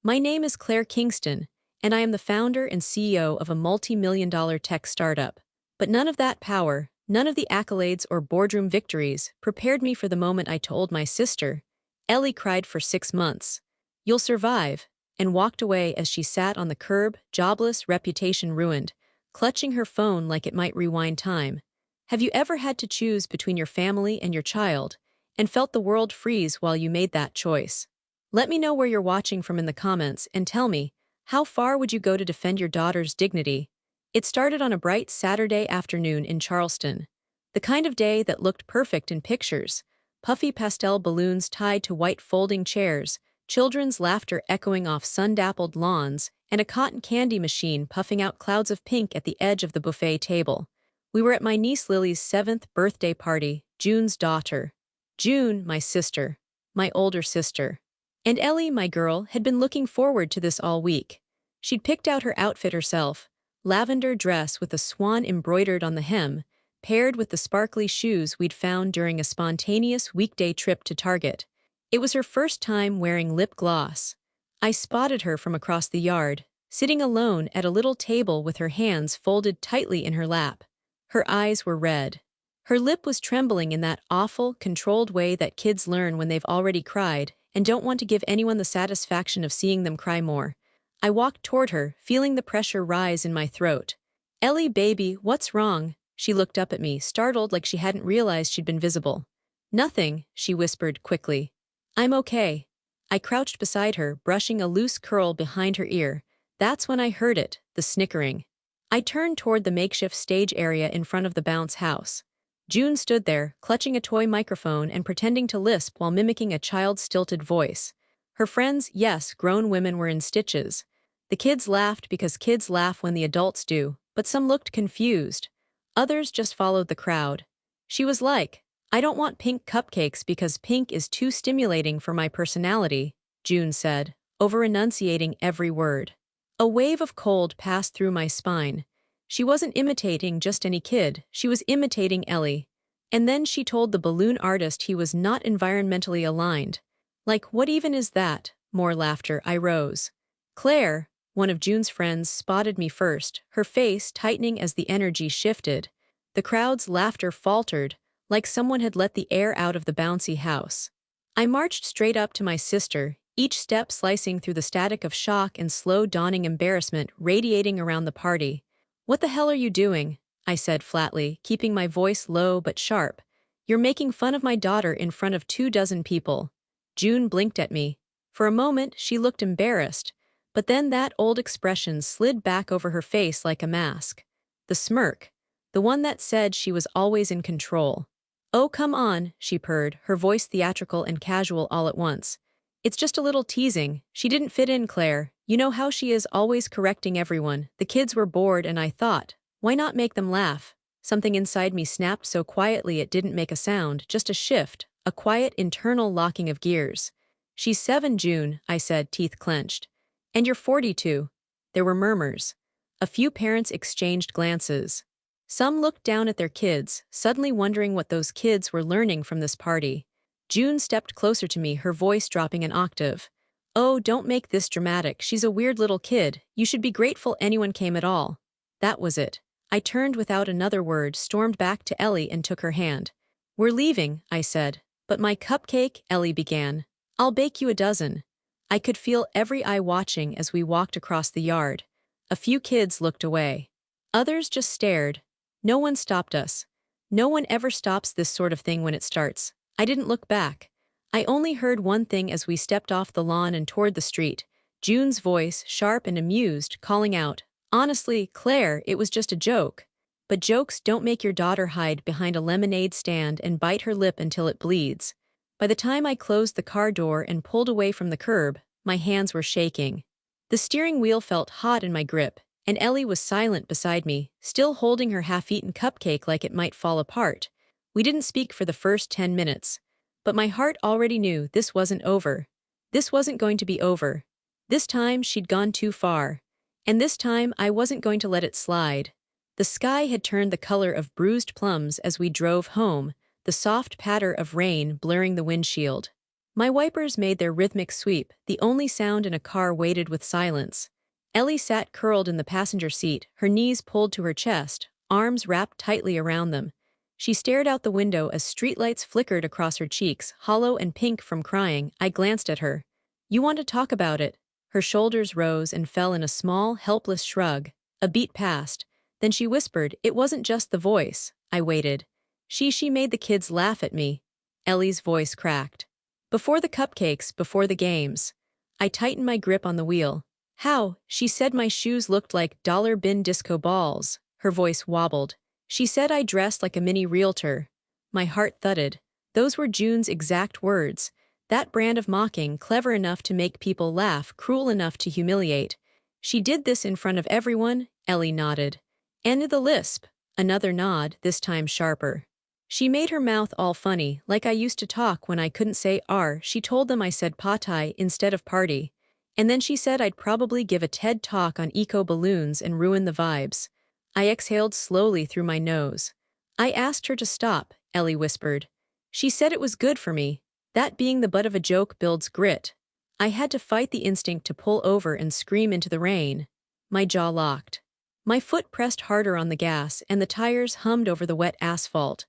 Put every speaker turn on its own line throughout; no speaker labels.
My name is Claire Kingston, and I am the founder and CEO of a multi-million-dollar tech startup. But none of that power, none of the accolades or boardroom victories prepared me for the moment I told my sister. Ellie cried for 6 months. "You'll survive," and walked away as she sat on the curb, jobless, reputation ruined, clutching her phone like it might rewind time. Have you ever had to choose between your family and your child, and felt the world freeze while you made that choice? Let me know where you're watching from in the comments and tell me, how far would you go to defend your daughter's dignity? It started on a bright Saturday afternoon in Charleston. The kind of day that looked perfect in pictures. Puffy pastel balloons tied to white folding chairs, children's laughter echoing off sun-dappled lawns, and a cotton candy machine puffing out clouds of pink at the edge of the buffet table. We were at my niece Lily's 7th birthday party, June's daughter. June, my sister. My older sister. And Ellie, my girl, had been looking forward to this all week. She'd picked out her outfit herself, lavender dress with a swan embroidered on the hem, paired with the sparkly shoes we'd found during a spontaneous weekday trip to Target. It was her first time wearing lip gloss. I spotted her from across the yard, sitting alone at a little table with her hands folded tightly in her lap. Her eyes were red. Her lip was trembling in that awful, controlled way that kids learn when they've already cried and don't want to give anyone the satisfaction of seeing them cry more. I walked toward her, feeling the pressure rise in my throat. "Ellie, baby, what's wrong?" She looked up at me, startled like she hadn't realized she'd been visible. "Nothing," she whispered quickly. "I'm okay." I crouched beside her, brushing a loose curl behind her ear. That's when I heard it, the snickering. I turned toward the makeshift stage area in front of the bounce house. June stood there, clutching a toy microphone and pretending to lisp while mimicking a child's stilted voice. Her friends, yes, grown women, were in stitches. The kids laughed because kids laugh when the adults do, but some looked confused. Others just followed the crowd. She was like, "I don't want pink cupcakes because pink is too stimulating for my personality," June said, over-enunciating every word. A wave of cold passed through my spine. She wasn't imitating just any kid, she was imitating Ellie. And then she told the balloon artist he was not environmentally aligned. Like, what even is that? More laughter. I rose. Claire, one of June's friends, spotted me first, her face tightening as the energy shifted. The crowd's laughter faltered, like someone had let the air out of the bouncy house. I marched straight up to my sister, each step slicing through the static of shock and slow dawning embarrassment radiating around the party. "What the hell are you doing?" I said flatly, keeping my voice low but sharp. "You're making fun of my daughter in front of 24 people." June blinked at me. For a moment, she looked embarrassed, but then that old expression slid back over her face like a mask. The smirk. The one that said she was always in control. "Oh, come on," she purred, her voice theatrical and casual all at once. "It's just a little teasing. She didn't fit in, Claire. You know how she is, always correcting everyone. The kids were bored and I thought, why not make them laugh?" Something inside me snapped so quietly it didn't make a sound, just a shift, a quiet internal locking of gears. "She's 7, June," I said, teeth clenched. "And you're 42. There were murmurs. A few parents exchanged glances. Some looked down at their kids, suddenly wondering what those kids were learning from this party. June stepped closer to me, her voice dropping an octave. "Oh, don't make this dramatic. She's a weird little kid. You should be grateful anyone came at all." That was it. I turned without another word, stormed back to Ellie and took her hand. "We're leaving," I said. "But my cupcake," Ellie began. "I'll bake you a dozen." I could feel every eye watching as we walked across the yard. A few kids looked away. Others just stared. No one stopped us. No one ever stops this sort of thing when it starts. I didn't look back. I only heard one thing as we stepped off the lawn and toward the street. June's voice, sharp and amused, calling out, "Honestly, Claire, it was just a joke." But jokes don't make your daughter hide behind a lemonade stand and bite her lip until it bleeds. By the time I closed the car door and pulled away from the curb, my hands were shaking. The steering wheel felt hot in my grip, and Ellie was silent beside me, still holding her half-eaten cupcake like it might fall apart. We didn't speak for the first 10 minutes. But my heart already knew this wasn't over. This wasn't going to be over. This time she'd gone too far. And this time I wasn't going to let it slide. The sky had turned the color of bruised plums as we drove home, the soft patter of rain blurring the windshield. My wipers made their rhythmic sweep, the only sound in a car weighted with silence. Ellie sat curled in the passenger seat, her knees pulled to her chest, arms wrapped tightly around them. She stared out the window as streetlights flickered across her cheeks, hollow and pink from crying. I glanced at her. "You want to talk about it?" Her shoulders rose and fell in a small, helpless shrug. A beat passed. Then she whispered, "It wasn't just the voice." I waited. She made the kids laugh at me." Ellie's voice cracked. "Before the cupcakes, before the games." I tightened my grip on the wheel. "How?" She said my shoes looked like dollar bin disco balls. Her voice wobbled. She said I dressed like a mini realtor. My heart thudded. Those were June's exact words. That brand of mocking, clever enough to make people laugh, cruel enough to humiliate. "She did this in front of everyone?" Ellie nodded. "And the lisp." Another nod, this time sharper. "She made her mouth all funny, like I used to talk when I couldn't say R. She told them I said patai instead of party. And then she said I'd probably give a TED talk on eco-balloons and ruin the vibes." I exhaled slowly through my nose. "I asked her to stop," Ellie whispered. "She said it was good for me. That being the butt of a joke builds grit." I had to fight the instinct to pull over and scream into the rain. My jaw locked. My foot pressed harder on the gas and the tires hummed over the wet asphalt.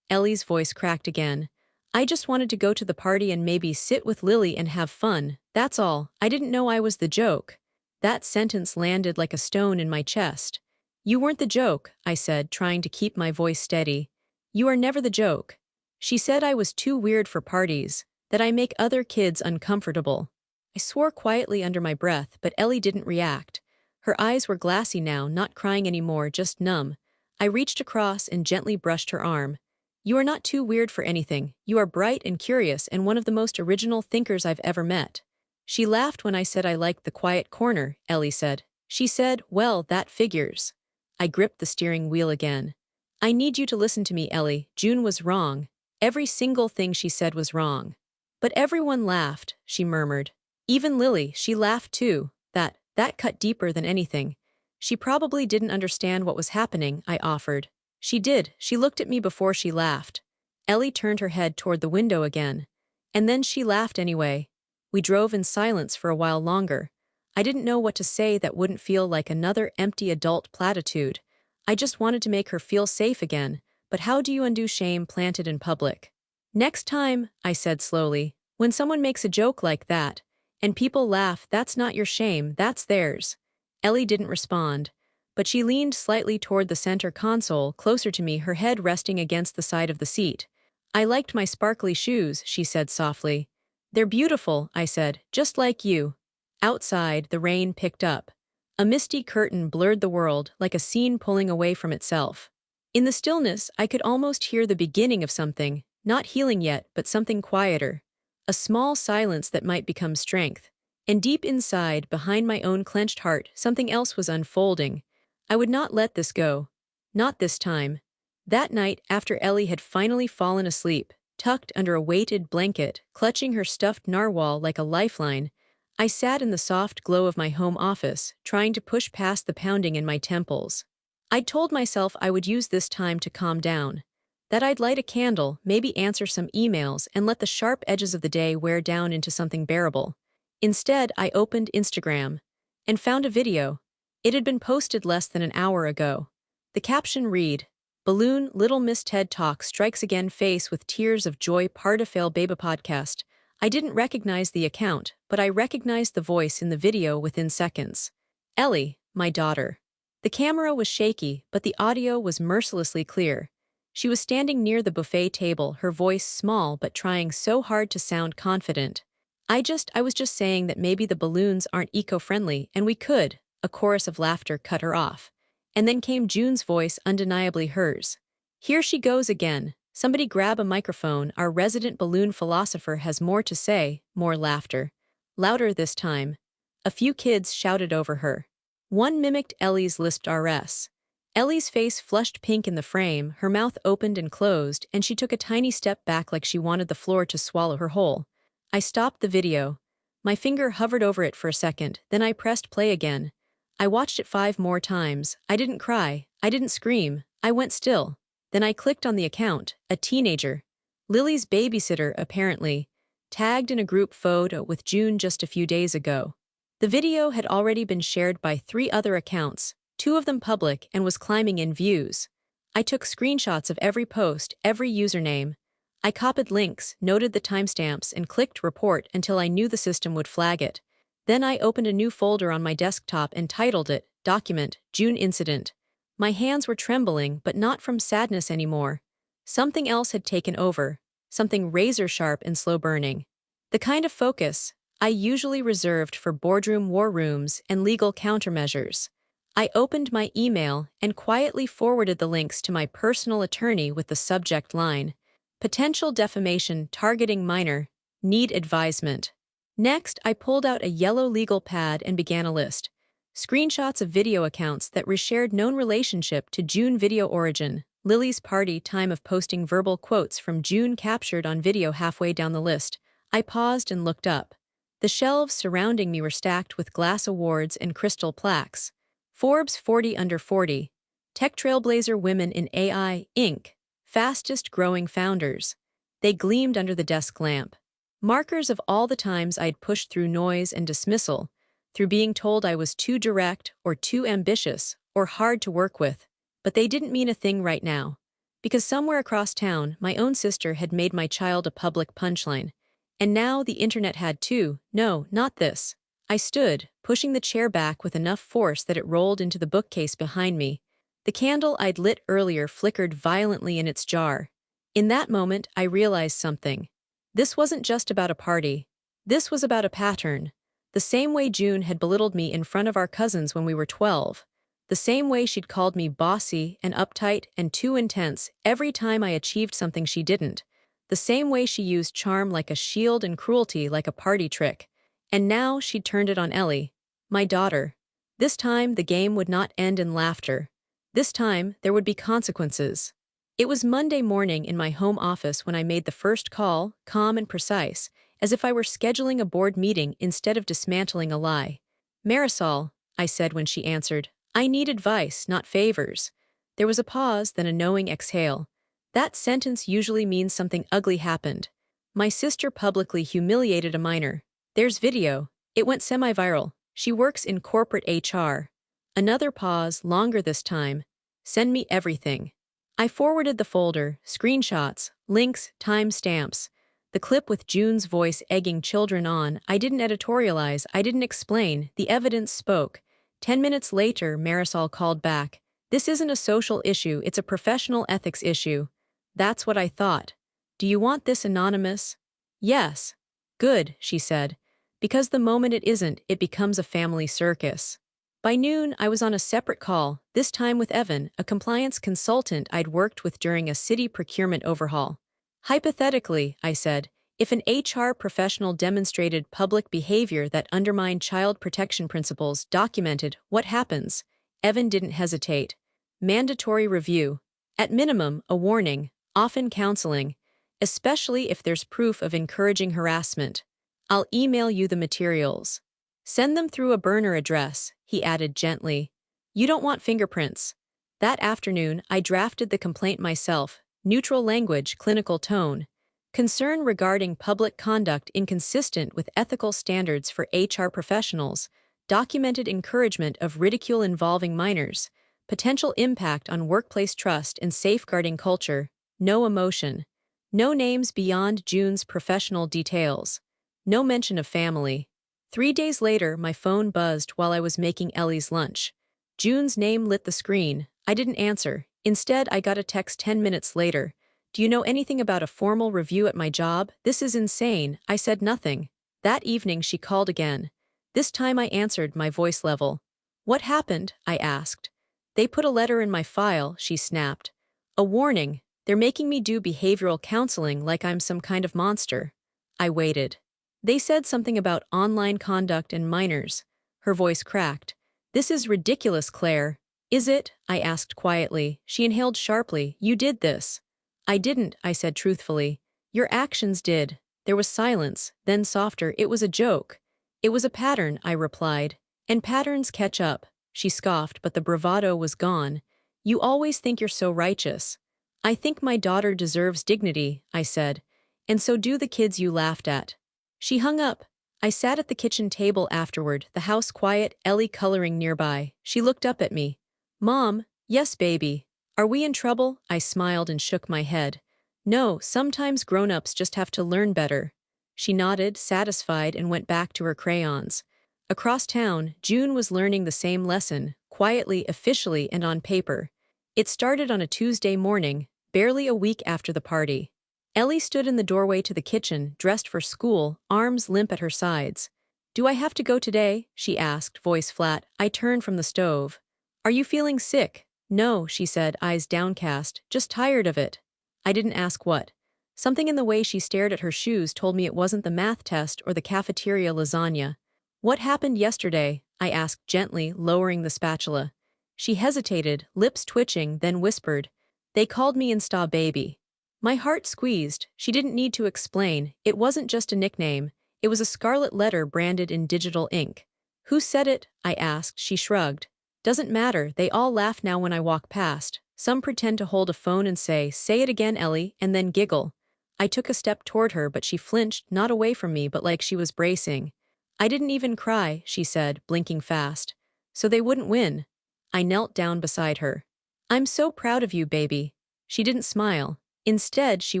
Ellie's voice cracked again. "I just wanted to go to the party and maybe sit with Lily and have fun, that's all. I didn't know I was the joke." That sentence landed like a stone in my chest. "You weren't the joke," I said, trying to keep my voice steady. "You are never the joke." She said I was too weird for parties, that I make other kids uncomfortable. I swore quietly under my breath, but Ellie didn't react. Her eyes were glassy now, not crying anymore, just numb. I reached across and gently brushed her arm. "You are not too weird for anything. You are bright and curious and one of the most original thinkers I've ever met." She laughed when I said I liked the quiet corner, Ellie said. She said, "Well, that figures." I gripped the steering wheel again. "I need you to listen to me, Ellie. June was wrong. Every single thing she said was wrong." "But everyone laughed," she murmured. "Even Lily, she laughed too." That cut deeper than anything. "She probably didn't understand what was happening," I offered. "She did. She looked at me before she laughed." Ellie turned her head toward the window again. "And then she laughed anyway." We drove in silence for a while longer. I didn't know what to say that wouldn't feel like another empty adult platitude. I just wanted to make her feel safe again, but how do you undo shame planted in public? "Next time," I said slowly, "when someone makes a joke like that, and people laugh, that's not your shame, that's theirs." Ellie didn't respond, but she leaned slightly toward the center console, closer to me, her head resting against the side of the seat. "I liked my sparkly shoes," she said softly. "They're beautiful," I said, "just like you." Outside, the rain picked up. A misty curtain blurred the world, like a scene pulling away from itself. In the stillness, I could almost hear the beginning of something, not healing yet, but something quieter. A small silence that might become strength. And deep inside, behind my own clenched heart, something else was unfolding. I would not let this go. Not this time. That night, after Ellie had finally fallen asleep, tucked under a weighted blanket, clutching her stuffed narwhal like a lifeline, I sat in the soft glow of my home office, trying to push past the pounding in my temples. I'd told myself I would use this time to calm down. That I'd light a candle, maybe answer some emails, and let the sharp edges of the day wear down into something bearable. Instead, I opened Instagram and found a video. It had been posted less than an hour ago. The caption read, "Balloon Little Miss TED Talk strikes again face with tears of joy part of fail baby podcast." I didn't recognize the account, but I recognized the voice in the video within seconds. Ellie, my daughter. The camera was shaky, but the audio was mercilessly clear. She was standing near the buffet table, her voice small but trying so hard to sound confident. I was just saying that maybe the balloons aren't eco-friendly and we could." A chorus of laughter cut her off. And then came June's voice, undeniably hers. "Here she goes again. Somebody grab a microphone, our resident balloon philosopher has more to say." More laughter. Louder this time. A few kids shouted over her. One mimicked Ellie's lisped RS. Ellie's face flushed pink in the frame, her mouth opened and closed, and she took a tiny step back like she wanted the floor to swallow her whole. I stopped the video. My finger hovered over it for a second, then I pressed play again. I watched it 5 more times. I didn't cry. I didn't scream. I went still. Then I clicked on the account, a teenager. Lily's babysitter, apparently. tagged in a group photo with June just a few days ago. The video had already been shared by 3 other accounts, 2 of them public, and was climbing in views. I took screenshots of every post, every username. I copied links, noted the timestamps, and clicked report until I knew the system would flag it. Then I opened a new folder on my desktop and titled it, Document, June Incident. My hands were trembling, but not from sadness anymore. Something else had taken over, something razor-sharp and slow-burning. The kind of focus I usually reserved for boardroom war rooms and legal countermeasures. I opened my email and quietly forwarded the links to my personal attorney with the subject line, Potential defamation targeting minor, need advisement. Next, I pulled out a yellow legal pad and began a list. Screenshots of video accounts that reshared known relationship to June video origin, Lily's party time of posting verbal quotes from June captured on video halfway down the list. I paused and looked up. The shelves surrounding me were stacked with glass awards and crystal plaques. Forbes 40 Under 40. Tech Trailblazer Women in AI, Inc. Fastest growing founders. They gleamed under the desk lamp. Markers of all the times I'd pushed through noise and dismissal, through being told I was too direct or too ambitious or hard to work with. But they didn't mean a thing right now. Because somewhere across town, my own sister had made my child a public punchline. And now the internet had too. No, not this. I stood, pushing the chair back with enough force that it rolled into the bookcase behind me. The candle I'd lit earlier flickered violently in its jar. In that moment, I realized something. This wasn't just about a party. This was about a pattern. The same way June had belittled me in front of our cousins when we were 12. The same way she'd called me bossy and uptight and too intense every time I achieved something she didn't. The same way she used charm like a shield and cruelty like a party trick. And now she'd turned it on Ellie, my daughter. This time the game would not end in laughter. This time there would be consequences. It was Monday morning in my home office when I made the first call, calm and precise, as if I were scheduling a board meeting instead of dismantling a lie. Marisol, I said when she answered, I need advice, not favors. There was a pause, then a knowing exhale. That sentence usually means something ugly happened. My sister publicly humiliated a minor. There's video. It went semi-viral. She works in corporate HR. Another pause, longer this time. Send me everything. I forwarded the folder, screenshots, links, timestamps. The clip with June's voice egging children on. I didn't editorialize, I didn't explain. The evidence spoke. 10 minutes later, Marisol called back. This isn't a social issue, it's a professional ethics issue. That's what I thought. Do you want this anonymous? Yes. Good, she said. Because the moment it isn't, it becomes a family circus. By noon, I was on a separate call, this time with Evan, a compliance consultant I'd worked with during a city procurement overhaul. Hypothetically, I said, if an HR professional demonstrated public behavior that undermined child protection principles, documented, what happens? Evan didn't hesitate. Mandatory review. At minimum, a warning, often counseling, especially if there's proof of encouraging harassment. I'll email you the materials. Send them through a burner address, he added gently. You don't want fingerprints. That afternoon, I drafted the complaint myself, neutral language, clinical tone. Concern regarding public conduct inconsistent with ethical standards for HR professionals, documented encouragement of ridicule involving minors, potential impact on workplace trust and safeguarding culture, no emotion. No names beyond June's professional details. No mention of family. 3 days later, my phone buzzed while I was making Ellie's lunch. June's name lit the screen. I didn't answer. Instead, I got a text 10 minutes later. Do you know anything about a formal review at my job? This is insane. I said nothing. That evening, she called again. This time I answered, my voice level. What happened? I asked. They put a letter in my file, she snapped. A warning. They're making me do behavioral counseling like I'm some kind of monster. I waited. They said something about online conduct and minors. Her voice cracked. This is ridiculous, Claire. Is it? I asked quietly. She inhaled sharply. You did this. I didn't, I said truthfully. Your actions did. There was silence, then softer. It was a joke. It was a pattern, I replied. And patterns catch up. She scoffed, but the bravado was gone. You always think you're so righteous. I think my daughter deserves dignity, I said. And so do the kids you laughed at. She hung up. I sat at the kitchen table afterward, the house quiet, Ellie coloring nearby. She looked up at me. Mom, yes, baby. Are we in trouble? I smiled and shook my head. No, sometimes grown-ups just have to learn better. She nodded, satisfied, and went back to her crayons. Across town, June was learning the same lesson, quietly, officially, and on paper. It started on a Tuesday morning, barely a week after the party. Ellie stood in the doorway to the kitchen, dressed for school, arms limp at her sides. Do I have to go today? She asked, voice flat. I turned from the stove. Are you feeling sick? No, she said, eyes downcast, just tired of it. I didn't ask what. Something in the way she stared at her shoes told me it wasn't the math test or the cafeteria lasagna. What happened yesterday? I asked gently, lowering the spatula. She hesitated, lips twitching, then whispered. They called me Insta baby. My heart squeezed. She didn't need to explain. It wasn't just a nickname. It was a scarlet letter branded in digital ink. Who said it? I asked. She shrugged. Doesn't matter. They all laugh now when I walk past. Some pretend to hold a phone and say it again, Ellie, and then giggle. I took a step toward her, but she flinched, not away from me, but like she was bracing. I didn't even cry, she said, blinking fast. So they wouldn't win. I knelt down beside her. I'm so proud of you, baby. She didn't smile. Instead, she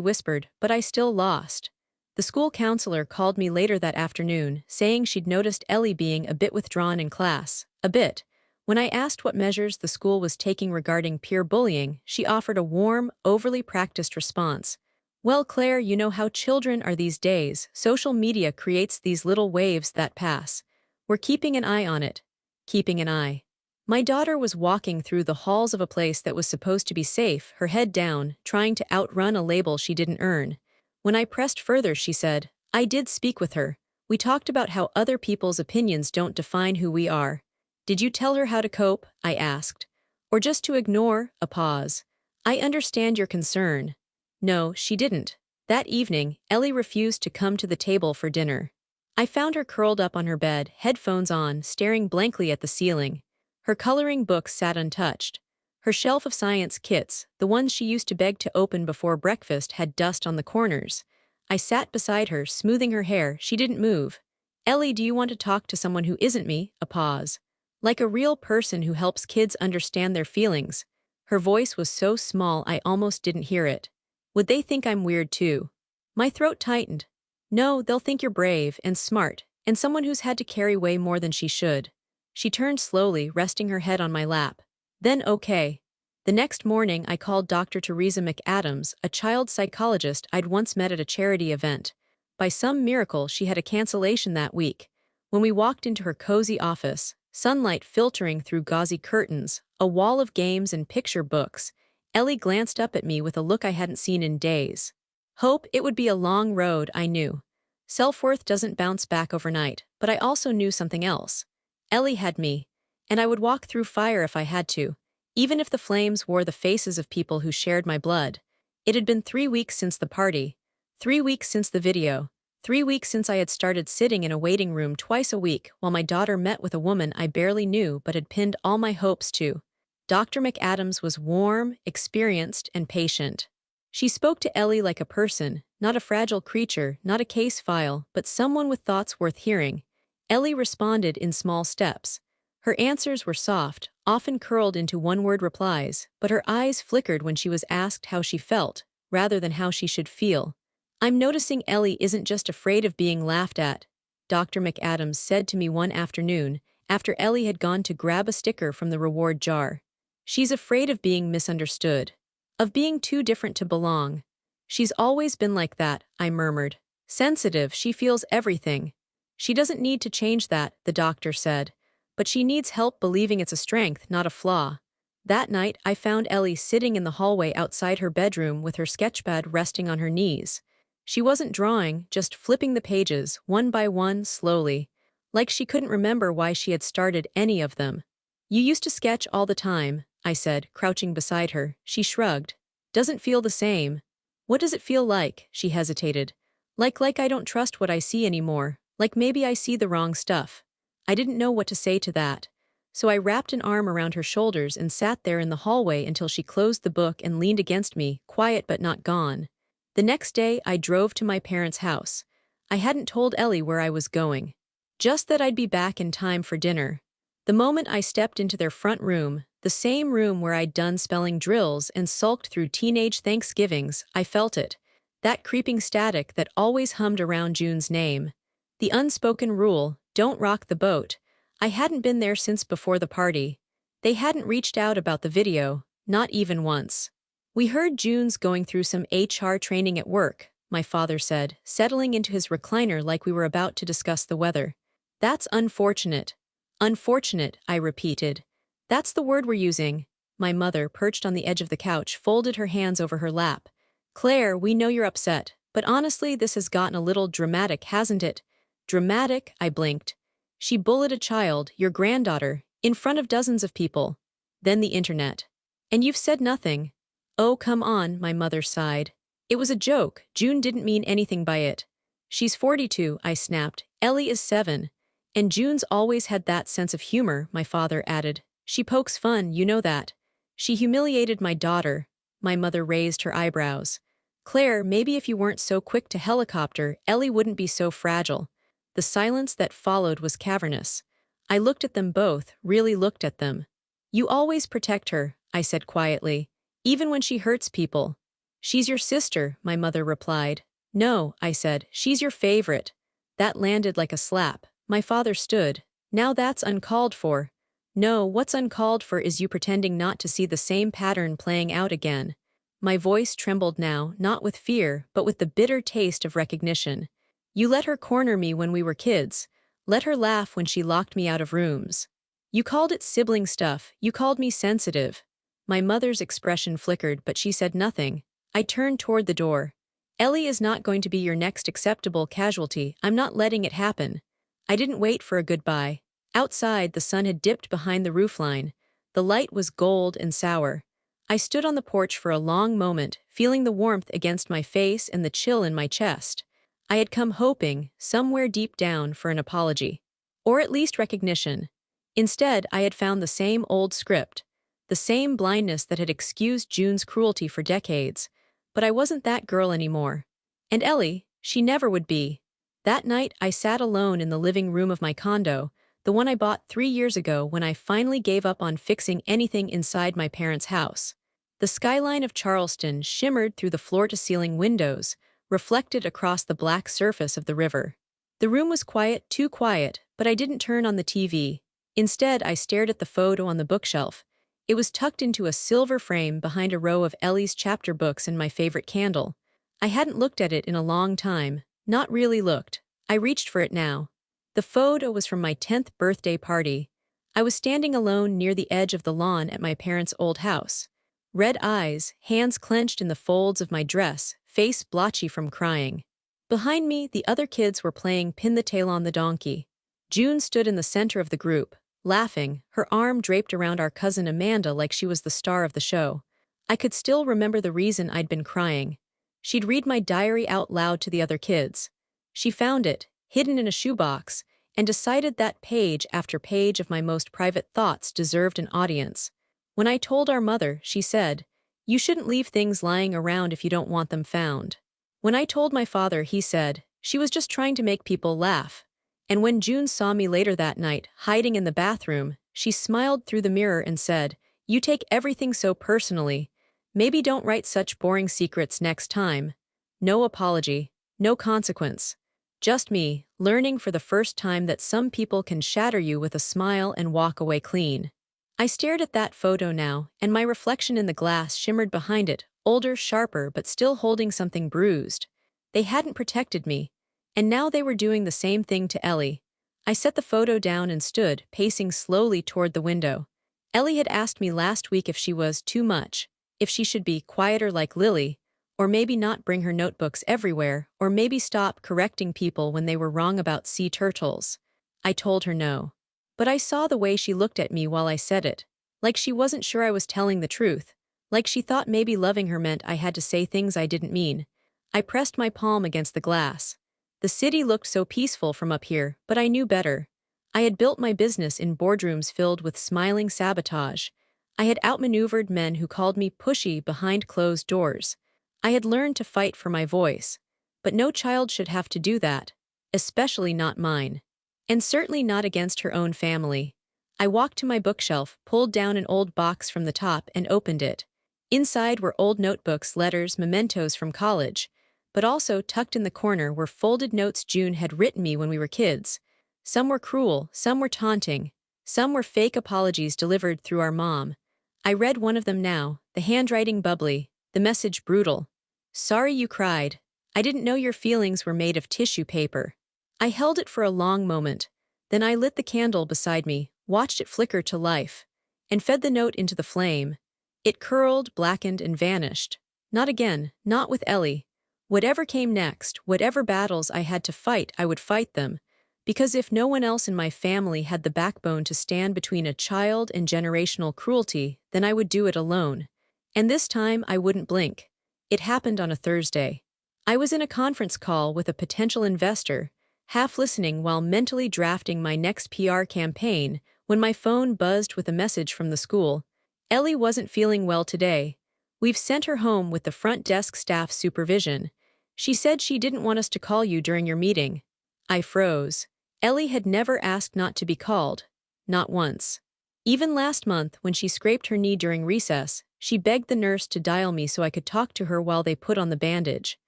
whispered, but I still lost. The school counselor called me later that afternoon, saying she'd noticed Ellie being a bit withdrawn in class. A bit. When I asked what measures the school was taking regarding peer bullying, she offered a warm, overly practiced response. Well, Claire, you know how children are these days. Social media creates these little waves that pass. We're keeping an eye on it. Keeping an eye. My daughter was walking through the halls of a place that was supposed to be safe, her head down, trying to outrun a label she didn't earn. When I pressed further, she said, I did speak with her. We talked about how other people's opinions don't define who we are. Did you tell her how to cope? I asked. Or just to ignore? A pause. I understand your concern. No, she didn't. That evening, Ellie refused to come to the table for dinner. I found her curled up on her bed, headphones on, staring blankly at the ceiling. Her coloring books sat untouched. Her shelf of science kits, the ones she used to beg to open before breakfast, had dust on the corners. I sat beside her, smoothing her hair. She didn't move. Ellie, do you want to talk to someone who isn't me? A pause. Like a real person who helps kids understand their feelings. Her voice was so small I almost didn't hear it. Would they think I'm weird too? My throat tightened. No, they'll think you're brave and smart, and someone who's had to carry way more than she should. She turned slowly, resting her head on my lap. Then okay. The next morning I called Dr. Teresa McAdams, a child psychologist I'd once met at a charity event. By some miracle she had a cancellation that week. When we walked into her cozy office, sunlight filtering through gauzy curtains, a wall of games and picture books, Ellie glanced up at me with a look I hadn't seen in days. Hope, it would be a long road, I knew. Self-worth doesn't bounce back overnight, but I also knew something else. Ellie had me, and I would walk through fire if I had to, even if the flames wore the faces of people who shared my blood. It had been 3 weeks since the party, 3 weeks since the video, 3 weeks since I had started sitting in a waiting room twice a week while my daughter met with a woman I barely knew but had pinned all my hopes to. Dr. McAdams was warm, experienced, and patient. She spoke to Ellie like a person, not a fragile creature, not a case file, but someone with thoughts worth hearing. Ellie responded in small steps. Her answers were soft, often curled into one-word replies, but her eyes flickered when she was asked how she felt, rather than how she should feel. I'm noticing Ellie isn't just afraid of being laughed at, Dr. McAdams said to me one afternoon, after Ellie had gone to grab a sticker from the reward jar. She's afraid of being misunderstood, of being too different to belong. She's always been like that, I murmured. Sensitive, she feels everything. She doesn't need to change that, the doctor said. But she needs help believing it's a strength, not a flaw. That night, I found Ellie sitting in the hallway outside her bedroom with her sketchpad resting on her knees. She wasn't drawing, just flipping the pages, one by one, slowly, like she couldn't remember why she had started any of them. You used to sketch all the time, I said, crouching beside her. She shrugged. Doesn't feel the same. What does it feel like? She hesitated. Like I don't trust what I see anymore, like maybe I see the wrong stuff. I didn't know what to say to that. So I wrapped an arm around her shoulders and sat there in the hallway until she closed the book and leaned against me, quiet but not gone. The next day, I drove to my parents' house. I hadn't told Ellie where I was going. Just that I'd be back in time for dinner. The moment I stepped into their front room, the same room where I'd done spelling drills and sulked through teenage Thanksgivings, I felt it. That creeping static that always hummed around June's name. The unspoken rule, don't rock the boat. I hadn't been there since before the party. They hadn't reached out about the video, not even once. We heard June's going through some HR training at work, my father said, settling into his recliner like we were about to discuss the weather. That's unfortunate. Unfortunate, I repeated. That's the word we're using. My mother, perched on the edge of the couch, folded her hands over her lap. Claire, we know you're upset, but honestly, this has gotten a little dramatic, hasn't it? Dramatic, I blinked. She bullied a child, your granddaughter, in front of dozens of people. Then the internet. And you've said nothing. Oh, come on, my mother sighed. It was a joke. June didn't mean anything by it. She's 42, I snapped. Ellie is 7. And June's always had that sense of humor, my father added. She pokes fun, you know that. She humiliated my daughter. My mother raised her eyebrows. Claire, maybe if you weren't so quick to helicopter, Ellie wouldn't be so fragile. The silence that followed was cavernous. I looked at them both, really looked at them. You always protect her, I said quietly, even when she hurts people. She's your sister, my mother replied. No, I said, she's your favorite. That landed like a slap. My father stood. Now that's uncalled for. No, what's uncalled for is you pretending not to see the same pattern playing out again. My voice trembled now, not with fear, but with the bitter taste of recognition. You let her corner me when we were kids. Let her laugh when she locked me out of rooms. You called it sibling stuff, you called me sensitive. My mother's expression flickered, but she said nothing. I turned toward the door. Ellie is not going to be your next acceptable casualty. I'm not letting it happen. I didn't wait for a goodbye. Outside, the sun had dipped behind the roofline. The light was gold and sour. I stood on the porch for a long moment, feeling the warmth against my face and the chill in my chest. I had come hoping, somewhere deep down, for an apology. Or at least recognition. Instead, I had found the same old script. The same blindness that had excused June's cruelty for decades. But I wasn't that girl anymore. And Ellie, she never would be. That night, I sat alone in the living room of my condo, the one I bought 3 years ago when I finally gave up on fixing anything inside my parents' house. The skyline of Charleston shimmered through the floor-to-ceiling windows, reflected across the black surface of the river. The room was quiet, too quiet, but I didn't turn on the TV. Instead, I stared at the photo on the bookshelf. It was tucked into a silver frame behind a row of Ellie's chapter books and my favorite candle. I hadn't looked at it in a long time. Not really looked. I reached for it now. The photo was from my 10th birthday party. I was standing alone near the edge of the lawn at my parents' old house. Red eyes, hands clenched in the folds of my dress, face blotchy from crying. Behind me, the other kids were playing pin the tail on the donkey. June stood in the center of the group, laughing, her arm draped around our cousin Amanda like she was the star of the show. I could still remember the reason I'd been crying. She'd read my diary out loud to the other kids. She found it, hidden in a shoebox, and decided that page after page of my most private thoughts deserved an audience. When I told our mother, she said, "You shouldn't leave things lying around if you don't want them found." When I told my father, he said, "She was just trying to make people laugh." And when June saw me later that night, hiding in the bathroom, she smiled through the mirror and said, "You take everything so personally. Maybe don't write such boring secrets next time." No apology, no consequence. Just me, learning for the first time that some people can shatter you with a smile and walk away clean. I stared at that photo now, and my reflection in the glass shimmered behind it, older, sharper, but still holding something bruised. They hadn't protected me, and now they were doing the same thing to Ellie. I set the photo down and stood, pacing slowly toward the window. Ellie had asked me last week if she was too much, if she should be quieter like Lily, or maybe not bring her notebooks everywhere, or maybe stop correcting people when they were wrong about sea turtles. I told her no. But I saw the way she looked at me while I said it, like she wasn't sure I was telling the truth, like she thought maybe loving her meant I had to say things I didn't mean. I pressed my palm against the glass. The city looked so peaceful from up here, but I knew better. I had built my business in boardrooms filled with smiling sabotage. I had outmaneuvered men who called me pushy behind closed doors. I had learned to fight for my voice. But no child should have to do that. especially not mine. And certainly not against her own family. I walked to my bookshelf, pulled down an old box from the top, and opened it. Inside were old notebooks, letters, mementos from college, but also tucked in the corner were folded notes June had written me when we were kids. Some were cruel, some were taunting, some were fake apologies delivered through our mom. I read one of them now, the handwriting bubbly, the message brutal. Sorry you cried. I didn't know your feelings were made of tissue paper. I held it for a long moment. Then I lit the candle beside me, watched it flicker to life, and fed the note into the flame. It curled, blackened, and vanished. Not again, not with Ellie. Whatever came next, whatever battles I had to fight, I would fight them. Because if no one else in my family had the backbone to stand between a child and generational cruelty, then I would do it alone. And this time I wouldn't blink. It happened on a Thursday. I was in a conference call with a potential investor, half listening while mentally drafting my next PR campaign, when my phone buzzed with a message from the school. Ellie wasn't feeling well today. We've sent her home with the front desk staff supervision. She said she didn't want us to call you during your meeting. I froze. Ellie had never asked not to be called. Not once. Even last month, when she scraped her knee during recess, she begged the nurse to dial me so I could talk to her while they put on the bandage.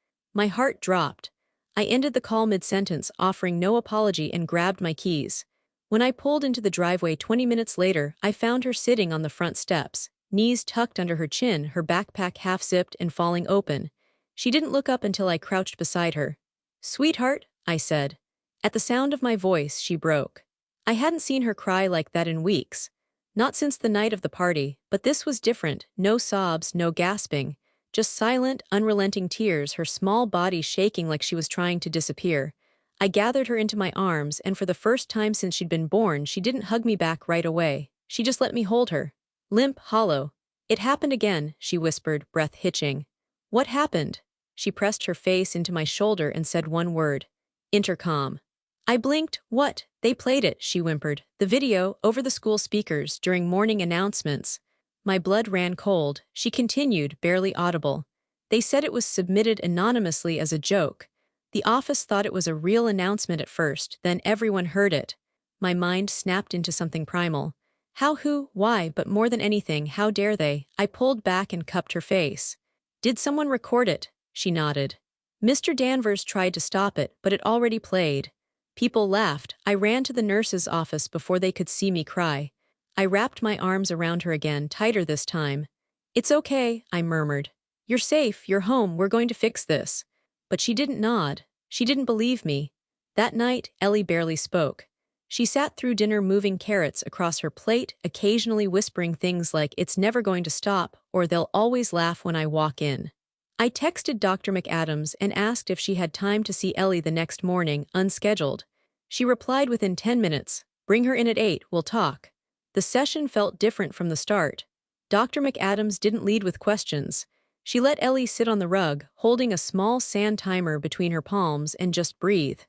My heart dropped. I ended the call mid-sentence, offering no apology, and grabbed my keys. When I pulled into the driveway 20 minutes later, I found her sitting on the front steps, knees tucked under her chin, her backpack half-zipped and falling open. She didn't look up until I crouched beside her. "Sweetheart," I said. At the sound of my voice, she broke. I hadn't seen her cry like that in weeks. Not since the night of the party, but this was different. No sobs, no gasping. Just silent, unrelenting tears, her small body shaking like she was trying to disappear. I gathered her into my arms, and for the first time since she'd been born, she didn't hug me back right away. She just let me hold her. Limp, hollow. "It happened again," she whispered, breath hitching. "What happened?" She pressed her face into my shoulder and said one word. "Intercom." I blinked. "What?" "They played it," she whimpered. "The video, over the school speakers, during morning announcements." My blood ran cold. She continued, barely audible. "They said it was submitted anonymously as a joke. The office thought it was a real announcement at first, then everyone heard it." My mind snapped into something primal. How, who, why, but more than anything, how dare they? I pulled back and cupped her face. "Did someone record it?" She nodded. "Mr. Danvers tried to stop it, but it already played." People laughed. I ran to the nurse's office before they could see me cry. I wrapped my arms around her again, tighter this time. "It's okay," I murmured. "You're safe, you're home, we're going to fix this." But she didn't nod. She didn't believe me. That night, Ellie barely spoke. She sat through dinner moving carrots across her plate, occasionally whispering things like, "It's never going to stop," or "They'll always laugh when I walk in." I texted Dr. McAdams and asked if she had time to see Ellie the next morning, unscheduled. She replied within 10 minutes, "Bring her in at 8, we'll talk." The session felt different from the start. Dr. McAdams didn't lead with questions. She let Ellie sit on the rug, holding a small sand timer between her palms, and just breathe.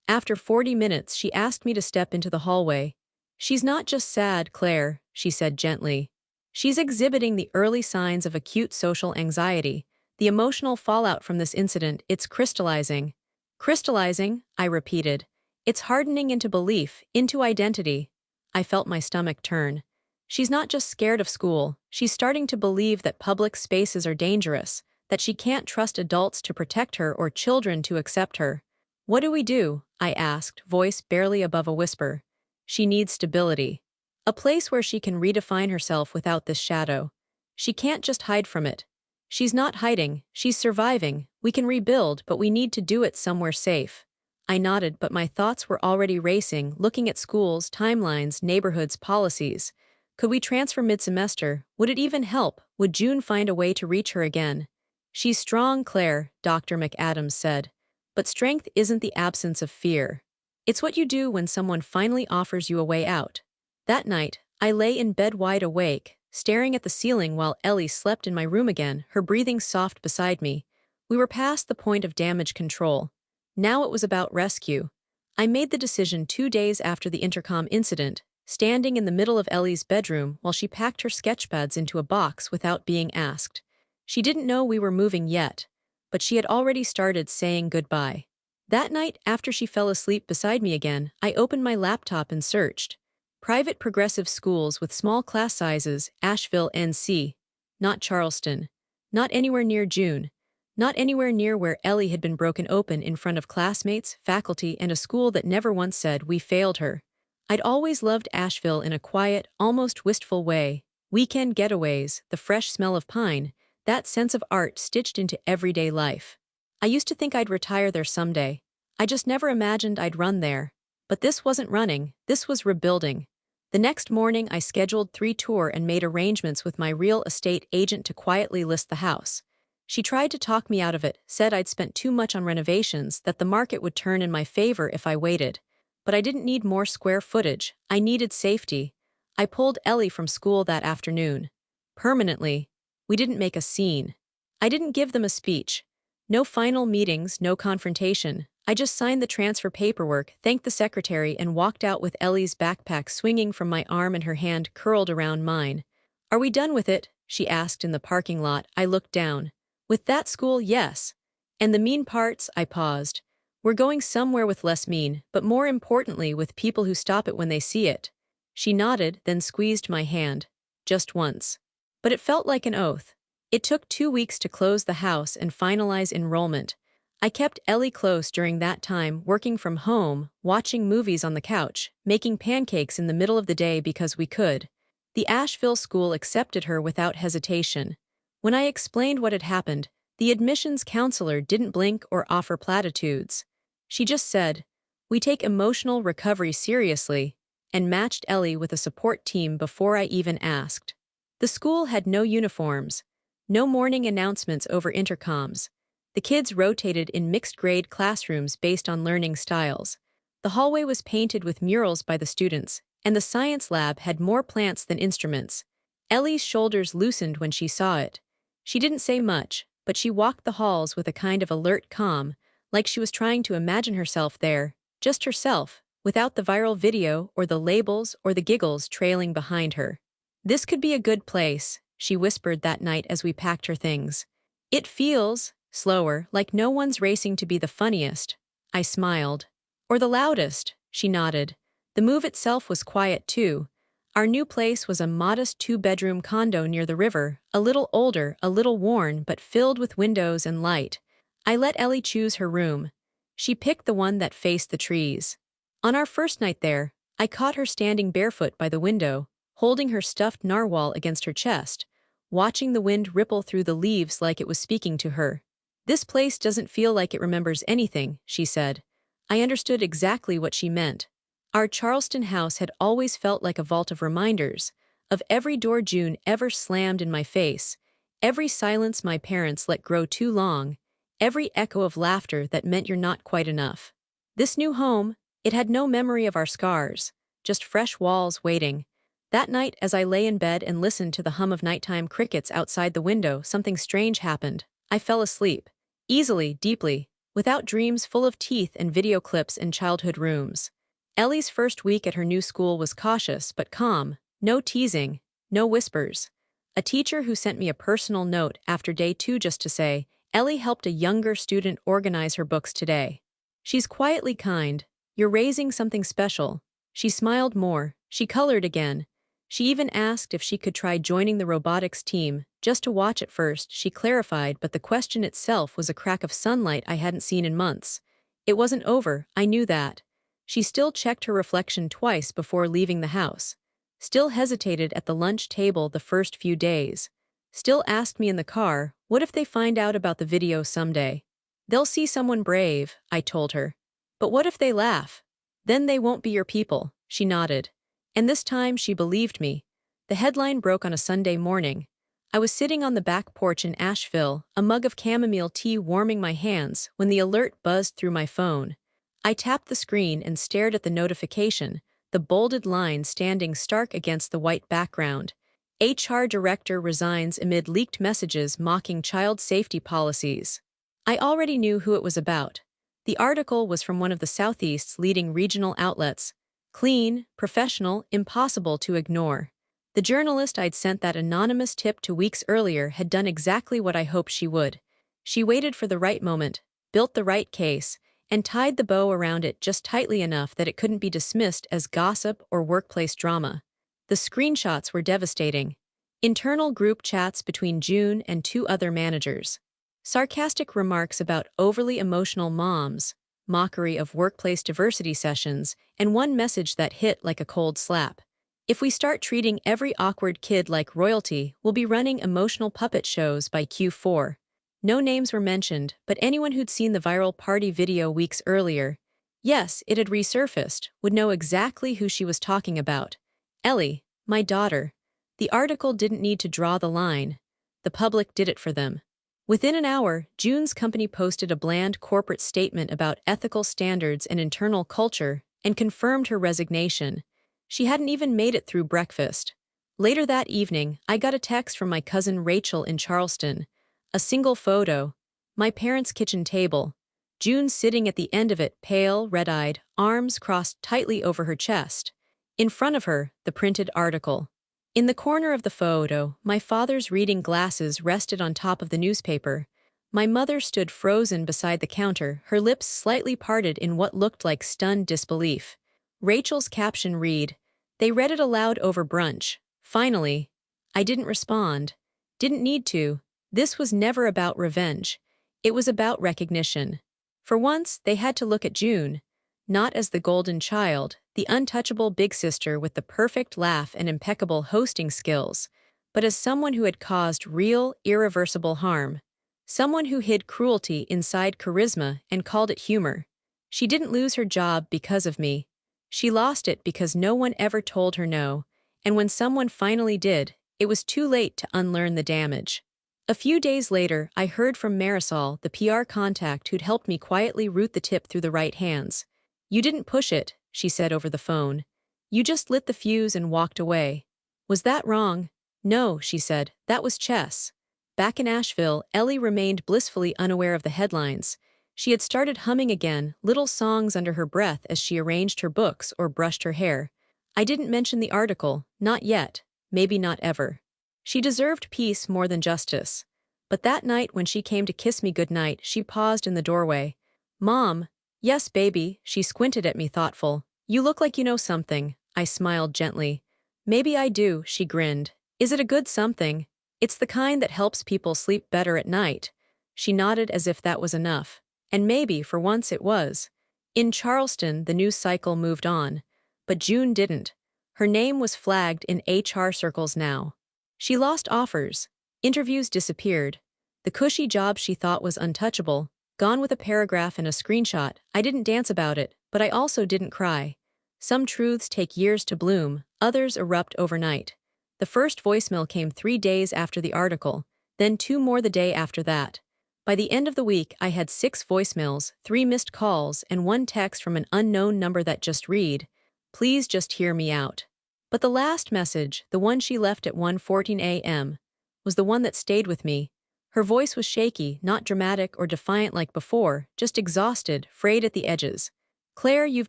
After 40 minutes, she asked me to step into the hallway. "She's not just sad, Claire," she said gently. "She's exhibiting the early signs of acute social anxiety. The emotional fallout from this incident, it's crystallizing." "Crystallizing?" I repeated. "It's hardening into belief, into identity." I felt my stomach turn. She's not just scared of school, she's starting to believe that public spaces are dangerous, that she can't trust adults to protect her or children to accept her. "What do we do?" I asked, voice barely above a whisper. "She needs stability. A place where she can redefine herself without this shadow. She can't just hide from it." "She's not hiding, she's surviving. We can rebuild, but we need to do it somewhere safe." I nodded, but my thoughts were already racing, looking at schools, timelines, neighborhoods, policies. Could we transfer mid-semester? Would it even help? Would June find a way to reach her again? "She's strong, Claire," Dr. McAdams said. "But strength isn't the absence of fear. It's what you do when someone finally offers you a way out." That night, I lay in bed wide awake, staring at the ceiling while Ellie slept in my room again, her breathing soft beside me. We were past the point of damage control. Now it was about rescue. I made the decision 2 days after the intercom incident, standing in the middle of Ellie's bedroom while she packed her sketchpads into a box without being asked. She didn't know we were moving yet, but she had already started saying goodbye. That night, after she fell asleep beside me again, I opened my laptop and searched. Private progressive schools with small class sizes, Asheville, NC. Not Charleston. Not anywhere near June. Not anywhere near where Ellie had been broken open in front of classmates, faculty, and a school that never once said we failed her. I'd always loved Asheville in a quiet, almost wistful way. Weekend getaways, the fresh smell of pine, that sense of art stitched into everyday life. I used to think I'd retire there someday. I just never imagined I'd run there. But this wasn't running, this was rebuilding. The next morning I scheduled 3 tours and made arrangements with my real estate agent to quietly list the house. She tried to talk me out of it, said I'd spent too much on renovations, that the market would turn in my favor if I waited. But I didn't need more square footage, I needed safety. I pulled Ellie from school that afternoon. Permanently. We didn't make a scene. I didn't give them a speech. No final meetings, no confrontation. I just signed the transfer paperwork, thanked the secretary, and walked out with Ellie's backpack swinging from my arm and her hand curled around mine. "Are we done with it?" she asked in the parking lot. I looked down. "With that school, yes. And the mean parts?" I paused. "We're going somewhere with less mean, but more importantly with people who stop it when they see it." She nodded, then squeezed my hand. Just once. But it felt like an oath. It took 2 weeks to close the house and finalize enrollment. I kept Ellie close during that time, working from home, watching movies on the couch, making pancakes in the middle of the day because we could. The Asheville school accepted her without hesitation. When I explained what had happened, the admissions counselor didn't blink or offer platitudes. She just said, "We take emotional recovery seriously," and matched Ellie with a support team before I even asked. The school had no uniforms. No morning announcements over intercoms. The kids rotated in mixed-grade classrooms based on learning styles. The hallway was painted with murals by the students, and the science lab had more plants than instruments. Ellie's shoulders loosened when she saw it. She didn't say much, but she walked the halls with a kind of alert calm, like she was trying to imagine herself there, just herself, without the viral video or the labels or the giggles trailing behind her. "This could be a good place," she whispered that night as we packed her things. "It feels," slower, "like no one's racing to be the funniest." I smiled. "Or the loudest," she nodded. The move itself was quiet too. Our new place was a modest 2-bedroom condo near the river, a little older, a little worn, but filled with windows and light. I let Ellie choose her room. She picked the one that faced the trees. On our first night there, I caught her standing barefoot by the window, holding her stuffed narwhal against her chest, watching the wind ripple through the leaves like it was speaking to her. "This place doesn't feel like it remembers anything," she said. I understood exactly what she meant. Our Charleston house had always felt like a vault of reminders, of every door June ever slammed in my face, every silence my parents let grow too long, every echo of laughter that meant you're not quite enough. This new home, it had no memory of our scars, just fresh walls waiting. That night, as I lay in bed and listened to the hum of nighttime crickets outside the window, something strange happened. I fell asleep. Easily, deeply, without dreams full of teeth and video clips in childhood rooms. Ellie's first week at her new school was cautious but calm, no teasing, no whispers. A teacher who sent me a personal note after day 2 just to say, "Ellie helped a younger student organize her books today. She's quietly kind. You're raising something special." She smiled more. She colored again. She even asked if she could try joining the robotics team, just to watch at first, she clarified, but the question itself was a crack of sunlight I hadn't seen in months. It wasn't over, I knew that. She still checked her reflection twice before leaving the house. Still hesitated at the lunch table the first few days. Still asked me in the car, "What if they find out about the video someday?" "They'll see someone brave," I told her. "But what if they laugh? Then they won't be your people," she nodded. And this time she believed me. The headline broke on a Sunday morning. I was sitting on the back porch in Asheville, a mug of chamomile tea warming my hands, when the alert buzzed through my phone. I tapped the screen and stared at the notification, the bolded line standing stark against the white background. HR director resigns amid leaked messages mocking child safety policies. I already knew who it was about. The article was from one of the Southeast's leading regional outlets. Clean, professional, impossible to ignore. The journalist I'd sent that anonymous tip to weeks earlier had done exactly what I hoped she would. She waited for the right moment, built the right case, and tied the bow around it just tightly enough that it couldn't be dismissed as gossip or workplace drama. The screenshots were devastating. Internal group chats between June and two other managers. Sarcastic remarks about overly emotional moms, mockery of workplace diversity sessions, and one message that hit like a cold slap. If we start treating every awkward kid like royalty, we'll be running emotional puppet shows by Q4. No names were mentioned, but anyone who'd seen the viral party video weeks earlier, yes, it had resurfaced, would know exactly who she was talking about. Ellie, my daughter. The article didn't need to draw the line. The public did it for them. Within an hour, June's company posted a bland corporate statement about ethical standards and internal culture and confirmed her resignation. She hadn't even made it through breakfast. Later that evening, I got a text from my cousin Rachel in Charleston. A single photo. My parents' kitchen table. June sitting at the end of it, pale, red-eyed, arms crossed tightly over her chest. In front of her, the printed article. In the corner of the photo, my father's reading glasses rested on top of the newspaper. My mother stood frozen beside the counter, her lips slightly parted in what looked like stunned disbelief. Rachel's caption read, "They read it aloud over brunch. Finally." I didn't respond. Didn't need to. This was never about revenge. It was about recognition. For once, they had to look at June, not as the golden child, the untouchable big sister with the perfect laugh and impeccable hosting skills, but as someone who had caused real, irreversible harm. Someone who hid cruelty inside charisma and called it humor. She didn't lose her job because of me. She lost it because no one ever told her no, and when someone finally did, it was too late to unlearn the damage. A few days later, I heard from Marisol, the PR contact who'd helped me quietly route the tip through the right hands. "You didn't push it," she said over the phone. "You just lit the fuse and walked away." Was that wrong? No, she said, that was chess. Back in Asheville, Ellie remained blissfully unaware of the headlines. She had started humming again, little songs under her breath as she arranged her books or brushed her hair. I didn't mention the article, not yet, maybe not ever. She deserved peace more than justice. But that night when she came to kiss me goodnight, she paused in the doorway. "Mom." "Yes, baby," she squinted at me thoughtful. "You look like you know something." I smiled gently. "Maybe I do," she grinned. "Is it a good something?" "It's the kind that helps people sleep better at night." She nodded as if that was enough. And maybe, for once, it was. In Charleston, the news cycle moved on. But June didn't. Her name was flagged in HR circles now. She lost offers. Interviews disappeared. The cushy job she thought was untouchable, gone with a paragraph and a screenshot. I didn't dance about it, but I also didn't cry. Some truths take years to bloom, others erupt overnight. The first voicemail came 3 days after the article, then 2 more the day after that. By the end of the week, I had 6 voicemails, 3 missed calls, and 1 text from an unknown number that just read, "Please just hear me out." But the last message, the one she left at 1:14 a.m., was the one that stayed with me. Her voice was shaky, not dramatic or defiant like before, just exhausted, frayed at the edges. "Claire, you've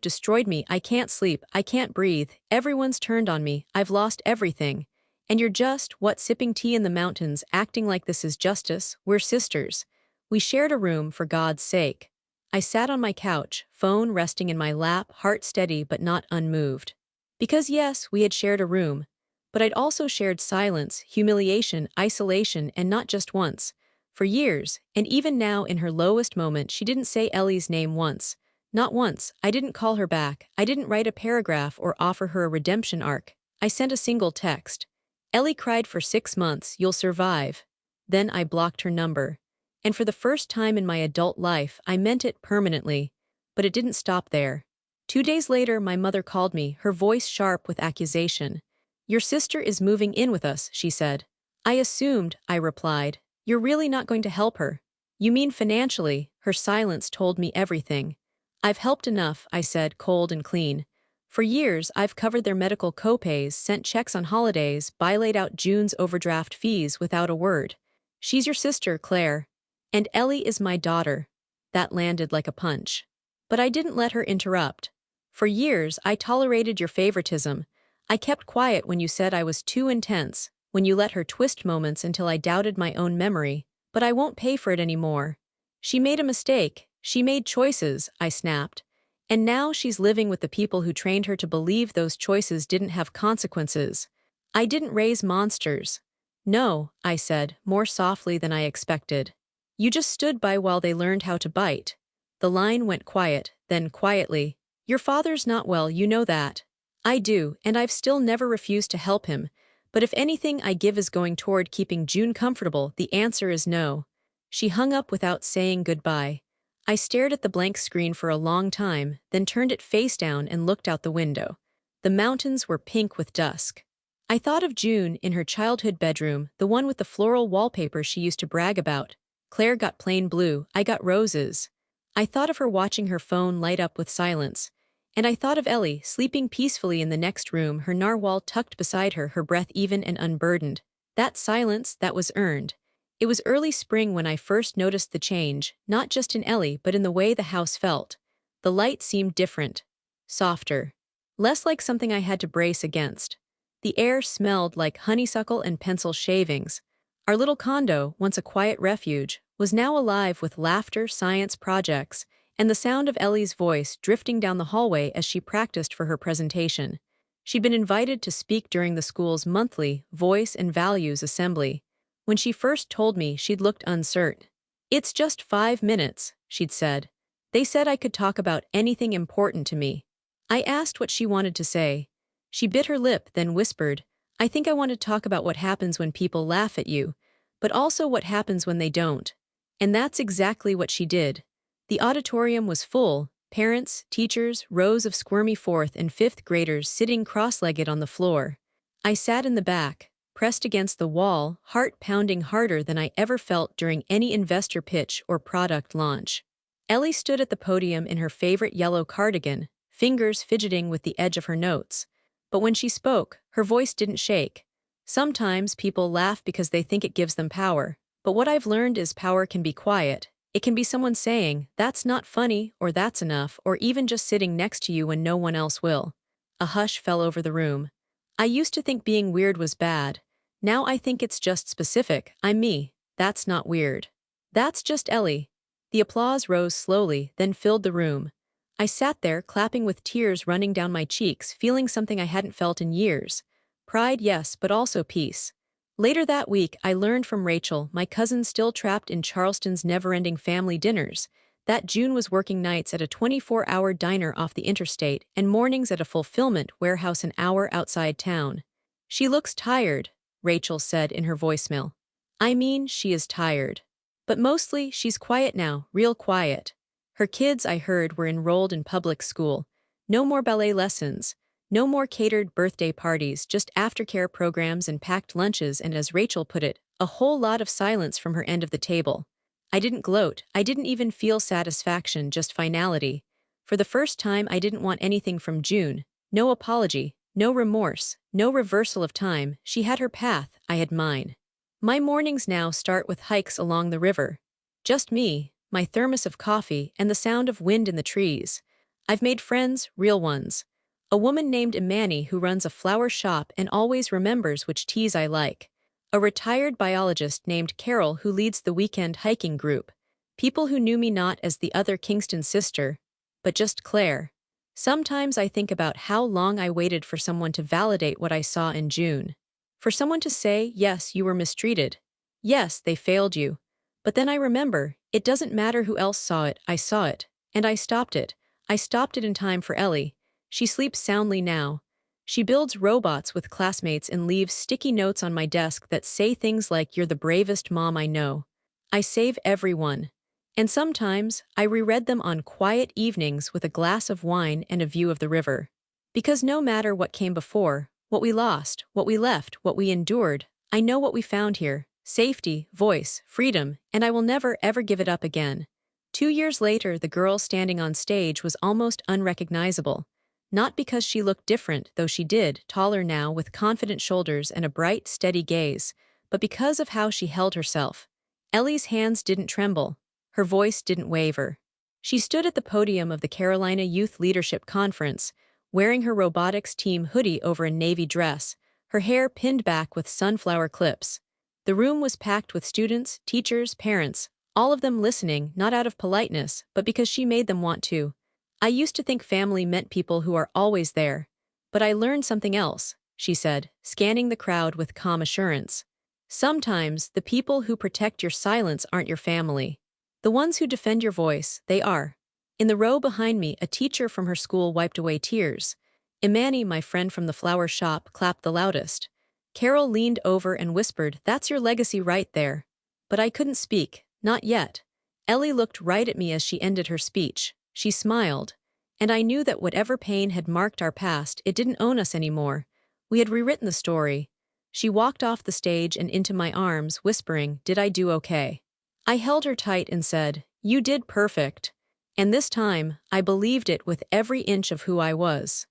destroyed me. I can't sleep. I can't breathe. Everyone's turned on me. I've lost everything. And you're just, what, sipping tea in the mountains, acting like this is justice? We're sisters. We shared a room, for God's sake." I sat on my couch, phone resting in my lap, heart steady but not unmoved. Because yes, we had shared a room. But I'd also shared silence, humiliation, isolation, and not just once. For years, and even now in her lowest moment, she didn't say Ellie's name once. Not once. I didn't call her back. I didn't write a paragraph or offer her a redemption arc. I sent a single text. "Ellie cried for 6 months. You'll survive." Then I blocked her number. And for the first time in my adult life, I meant it permanently. But it didn't stop there. 2 days later, my mother called me, her voice sharp with accusation. "Your sister is moving in with us," she said. "I assumed," I replied. "You're really not going to help her." "You mean financially?" Her silence told me everything. "I've helped enough," I said, cold and clean. "For years, I've covered their medical copays, sent checks on holidays, laid out June's overdraft fees without a word. She's your sister, Claire. And Ellie is my daughter." That landed like a punch. But I didn't let her interrupt. "For years, I tolerated your favoritism. I kept quiet when you said I was too intense, when you let her twist moments until I doubted my own memory, but I won't pay for it anymore." She made a mistake, She made choices, I snapped. And now she's living with the people who trained her to believe those choices didn't have consequences. I didn't raise monsters. No, I said, more softly than I expected. You just stood by while they learned how to bite. The line went quiet, then quietly. Your father's not well, you know that. I do, and I've still never refused to help him. But if anything I give is going toward keeping June comfortable, the answer is no. She hung up without saying goodbye. I stared at the blank screen for a long time, then turned it face down and looked out the window. The mountains were pink with dusk. I thought of June in her childhood bedroom, the one with the floral wallpaper she used to brag about. Claire got plain blue, I got roses. I thought of her watching her phone light up with silence. And I thought of Ellie, sleeping peacefully in the next room, her narwhal tucked beside her, her breath even and unburdened. That silence, that was earned. It was early spring when I first noticed the change, not just in Ellie but in the way the house felt. The light seemed different. Softer. Less like something I had to brace against. The air smelled like honeysuckle and pencil shavings. Our little condo, once a quiet refuge, was now alive with laughter, science projects, and the sound of Ellie's voice drifting down the hallway as she practiced for her presentation. She'd been invited to speak during the school's monthly Voice and Values Assembly. When she first told me, she'd looked uncertain. "It's just 5 minutes," she'd said. "They said I could talk about anything important to me." I asked what she wanted to say. She bit her lip, then whispered, "I think I want to talk about what happens when people laugh at you, but also what happens when they don't." And that's exactly what she did. The auditorium was full, parents, teachers, rows of squirmy fourth and fifth graders sitting cross-legged on the floor. I sat in the back, pressed against the wall, heart pounding harder than I ever felt during any investor pitch or product launch. Ellie stood at the podium in her favorite yellow cardigan, fingers fidgeting with the edge of her notes. But when she spoke, her voice didn't shake. Sometimes people laugh because they think it gives them power. But what I've learned is power can be quiet. It can be someone saying, "That's not funny," or "That's enough," or even just sitting next to you when no one else will. A hush fell over the room. I used to think being weird was bad. Now I think it's just specific. I'm me. That's not weird. That's just Ellie. The applause rose slowly, then filled the room. I sat there, clapping with tears running down my cheeks, feeling something I hadn't felt in years. Pride, yes, but also peace. Later that week, I learned from Rachel, my cousin still trapped in Charleston's never-ending family dinners, that June was working nights at a 24-hour diner off the interstate and mornings at a fulfillment warehouse an hour outside town. "She looks tired," Rachel said in her voicemail. I mean, she is tired. But mostly, she's quiet now, real quiet. Her kids, I heard, were enrolled in public school. No more ballet lessons. No more catered birthday parties, just aftercare programs and packed lunches and, as Rachel put it, a whole lot of silence from her end of the table. I didn't gloat, I didn't even feel satisfaction, just finality. For the first time I didn't want anything from June. No apology, no remorse, no reversal of time. She had her path, I had mine. My mornings now start with hikes along the river. Just me, my thermos of coffee, and the sound of wind in the trees. I've made friends, real ones. A woman named Imani who runs a flower shop and always remembers which teas I like. A retired biologist named Carol who leads the weekend hiking group. People who knew me not as the other Kingston sister, but just Claire. Sometimes I think about how long I waited for someone to validate what I saw in June. For someone to say, yes, you were mistreated. Yes, they failed you. But then I remember, it doesn't matter who else saw it, I saw it. And I stopped it. I stopped it in time for Ellie. She sleeps soundly now. She builds robots with classmates and leaves sticky notes on my desk that say things like, "You're the bravest mom I know." I save everyone. And sometimes, I reread them on quiet evenings with a glass of wine and a view of the river. Because no matter what came before, what we lost, what we left, what we endured, I know what we found here: safety, voice, freedom, and I will never ever give it up again. 2 years later, the girl standing on stage was almost unrecognizable. Not because she looked different, though she did, taller now with confident shoulders and a bright, steady gaze, but because of how she held herself. Ellie's hands didn't tremble. Her voice didn't waver. She stood at the podium of the Carolina Youth Leadership Conference, wearing her robotics team hoodie over a navy dress, her hair pinned back with sunflower clips. The room was packed with students, teachers, parents, All of them listening, not out of politeness, but because she made them want to. I used to think family meant people who are always there. But I learned something else, she said, scanning the crowd with calm assurance. Sometimes, the people who protect your silence aren't your family. The ones who defend your voice, they are. In the row behind me, a teacher from her school wiped away tears. Imani, my friend from the flower shop, clapped the loudest. Carol leaned over and whispered, "That's your legacy right there." But I couldn't speak, not yet. Ellie looked right at me as she ended her speech. She smiled. And I knew that whatever pain had marked our past, it didn't own us anymore. We had rewritten the story. She walked off the stage and into my arms, whispering, "Did I do okay?" I held her tight and said, "You did perfect." And this time, I believed it with every inch of who I was.